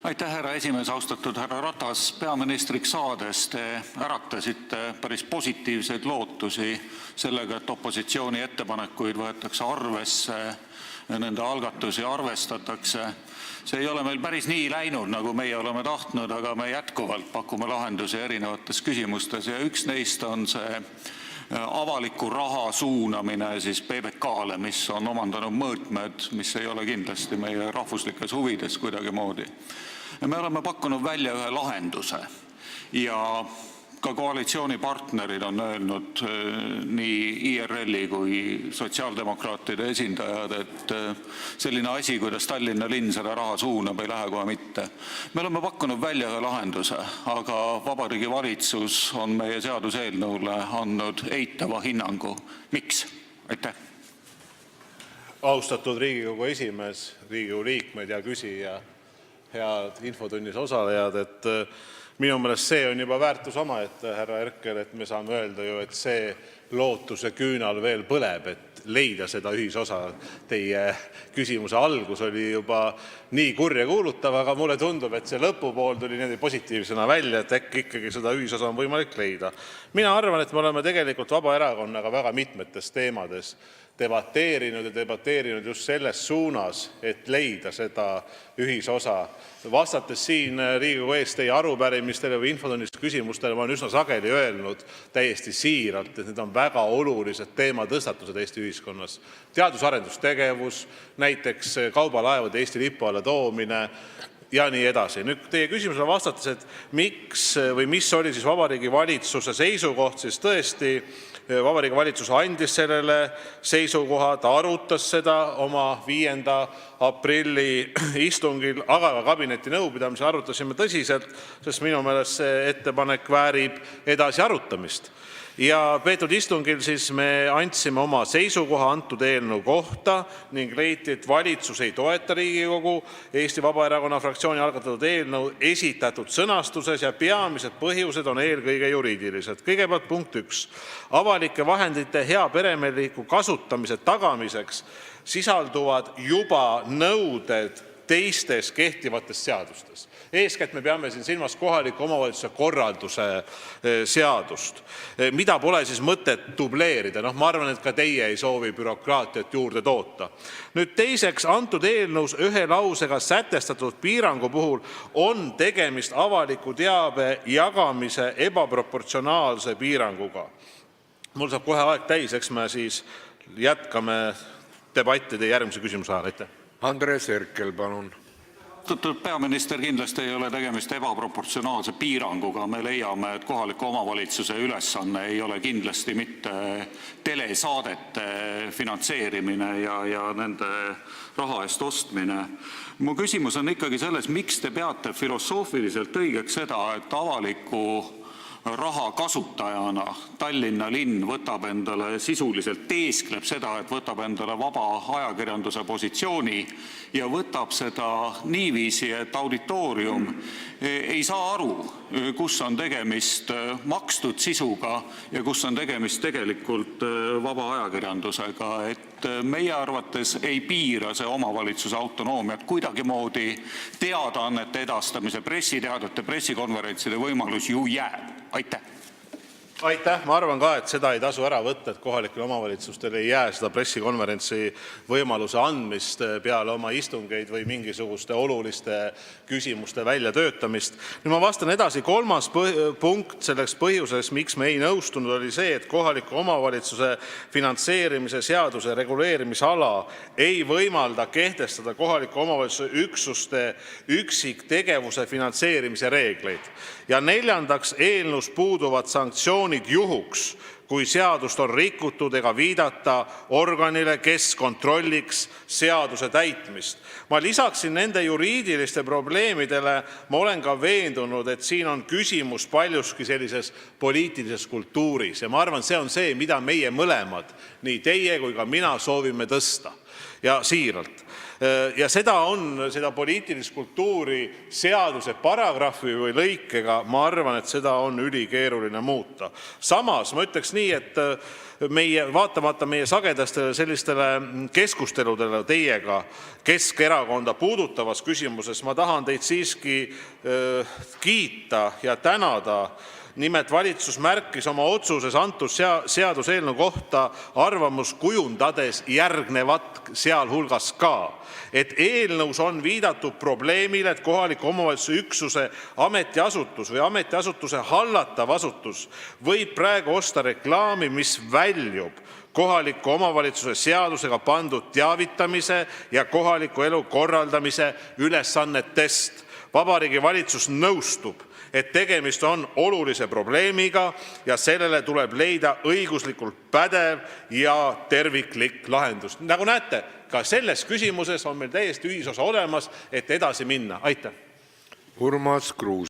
Aitäh, härra esimees, austatud härra Ratas. Peaministriks saades te äratasite päris positiivseid lootusi sellega, et opositsiooni ettepanekuid võetakse arvesse ja nende algatusi arvestatakse. See ei ole meil päris nii läinud, nagu meie oleme tahtnud, aga me jätkuvalt pakume lahendusi erinevates küsimustes ja üks neist on see avaliku raha suunamine siis PBK-le, mis on omandanud mõõtmed, mis ei ole kindlasti meie rahvuslikes huvides kuidagimoodi. Me oleme pakkunud välja ühe lahenduse ja ka koalitsioonipartnerid on öelnud, nii IRL-i kui sotsiaaldemokraatide esindajad, et selline asi, kuidas Tallinna linn seda raha suunab, ei lähe kohe mitte. Me oleme pakkunud välja ühe lahenduse, aga Vabariigi Valitsus on meie seaduseelnõule andnud eitava hinnangu. Miks? Aitäh! Austatud Riigikogu esimees, Riigikogu liikmed ja küsija, head infotunnis osalejad, et minu meelest see on juba väärtus omaette, härra Herkel, et me saame öelda ju, et see lootuse küünal veel põleb, et leida seda ühisosa. Teie küsimuse algus oli juba nii kurja kuulutav, aga mulle tundub, et see lõpupool tuli niimoodi positiivsena välja, et äkki ikkagi seda ühisosa on võimalik leida. Mina arvan, et me oleme tegelikult Vabaerakonnaga väga mitmetes teemades debateerinud just selles suunas, et leida seda ühisosa. Vastates siin Riigikogu ees teie arupärimistele või infotunnis küsimustele, ma olen üsna sageli öelnud täiesti siiralt, et need on väga olulised teematõstatused Eesti ühiskonnas. Teadus-arendustegevus, näiteks kaubalaevade Eesti lipu alla toomine ja nii edasi. Nüüd teie küsimusele vastates, et miks või mis oli siis Vabariigi Valitsuse seisukoht, siis tõesti Vabariigi Valitsus andis sellele seisukoha, ta arutas seda oma 5. aprilli istungil, aga ka kabineti nõupidamisel arutasime tõsiselt, sest minu meelest see ettepanek väärib edasi arutamist. Ja peetud istungil siis me andsime oma seisukoha antud eelnõu kohta ning leiti, et valitsus ei toeta Riigikogu Eesti Vabaerakonna fraktsiooni algatatud eelnõu esitatud sõnastuses ja peamised põhjused on eelkõige juriidilised. Kõigepealt punkt 1. Avalike vahendite hea peremeheliku kasutamise tagamiseks sisalduvad juba nõuded teistes kehtivates seadustes. Eeskätt me peame siin silmas kohaliku omavalitsuse korralduse seadust, mida pole siis mõtet dubleerida. Ma arvan, et ka teie ei soovi bürokraatiat juurde toota. Nüüd teiseks, antud eelnõus ühe lausega sätestatud piirangu puhul on tegemist avaliku teabe jagamise ebaproportsionaalse piiranguga. Mul saab kohe aeg täis, eks me siis jätkame debattide järgmise küsimuse ajal. Aitäh! Andres Herkel, palun. Austatud peaminister, kindlasti ei ole tegemist ebaproportsionaalse piiranguga. Me leiame, et kohaliku omavalitsuse ülesanne ei ole kindlasti mitte telesaadete finantseerimine ja nende raha eest ostmine. Mu küsimus on ikkagi selles, miks te peate filosoofiliselt õigeks seda, et avaliku raha kasutajana Tallinna linn võtab endale sisuliselt teeskleb seda, et võtab endale vaba ajakirjanduse positsiooni ja võtab seda niiviisi, et auditoorium ei saa aru, kus on tegemist makstud sisuga ja kus on tegemist tegelikult vaba ajakirjandusega. Et meie arvates ei piira see omavalitsuse autonoomiat kuidagimoodi, teadaannete edastamise, pressiteadete, pressikonverentside võimalus ju jääb. Aitäh! Aitäh! Ma arvan ka, et seda ei tasu ära võtta, et kohalikele omavalitsustele ei jää seda pressikonverentsi võimaluse andmist peale oma istungeid või mingisuguste oluliste küsimuste väljatöötamist. Nüüd ma vastan edasi. Kolmas punkt selleks põhjuseks, miks me ei nõustunud, oli see, et kohaliku omavalitsuse finantseerimise seaduse reguleerimisala ei võimalda kehtestada kohaliku omavalitsuse üksuste üksiktegevuse finantseerimise reegleid. Ja neljandaks, eelnõus puuduvad sanktsioonid juhuks, kui seadust on rikutud ega viidata organile, kes kontrolliks seaduse täitmist. Ma lisaksin nende juriidiliste probleemidele, ma olen ka veendunud, et siin on küsimus paljuski sellises poliitilises kultuuris ja ma arvan, see on see, mida meie mõlemad, nii teie kui ka mina soovime tõsta ja siiralt. Ja seda poliitilist kultuuri seaduse paragrahvi või lõikega, ma arvan, et seda on ülikeeruline muuta. Samas ma ütleks nii, et vaatamata meie sagedastele sellistele keskusteludele teiega Keskerakonda puudutavas küsimuses, ma tahan teid siiski kiita ja tänada. Nimelt valitsus märkis oma otsuses antud seaduseelnõu kohta arvamus kujundades järgnevat, sealhulgas ka, et eelnõus on viidatud probleemile, et kohaliku omavalitsuse üksuse ametiasutus või ametiasutuse hallatav asutus võib praegu osta reklaami, mis väljub kohaliku omavalitsuse seadusega pandud teavitamise ja kohaliku elu korraldamise ülesannetest. Vabariigi Valitsus nõustub, et tegemist on olulise probleemiga ja sellele tuleb leida õiguslikult pädev ja terviklik lahendus. Nagu näete, ka selles küsimuses on meil täiesti ühisosa olemas, et edasi minna. Aitäh! Urmas Kruuse.